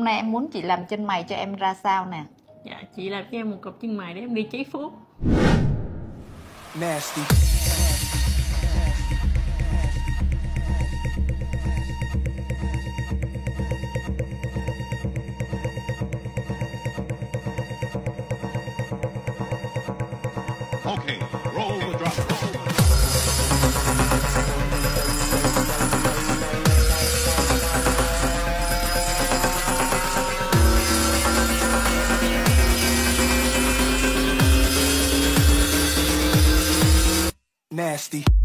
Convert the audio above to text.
Hôm nay em muốn chị làm chân mày cho em ra sao nè? Dạ, chị làm cho em một cặp chân mày để em đi cháy phốt. Nasty. Okay, roll the drum. Nasty.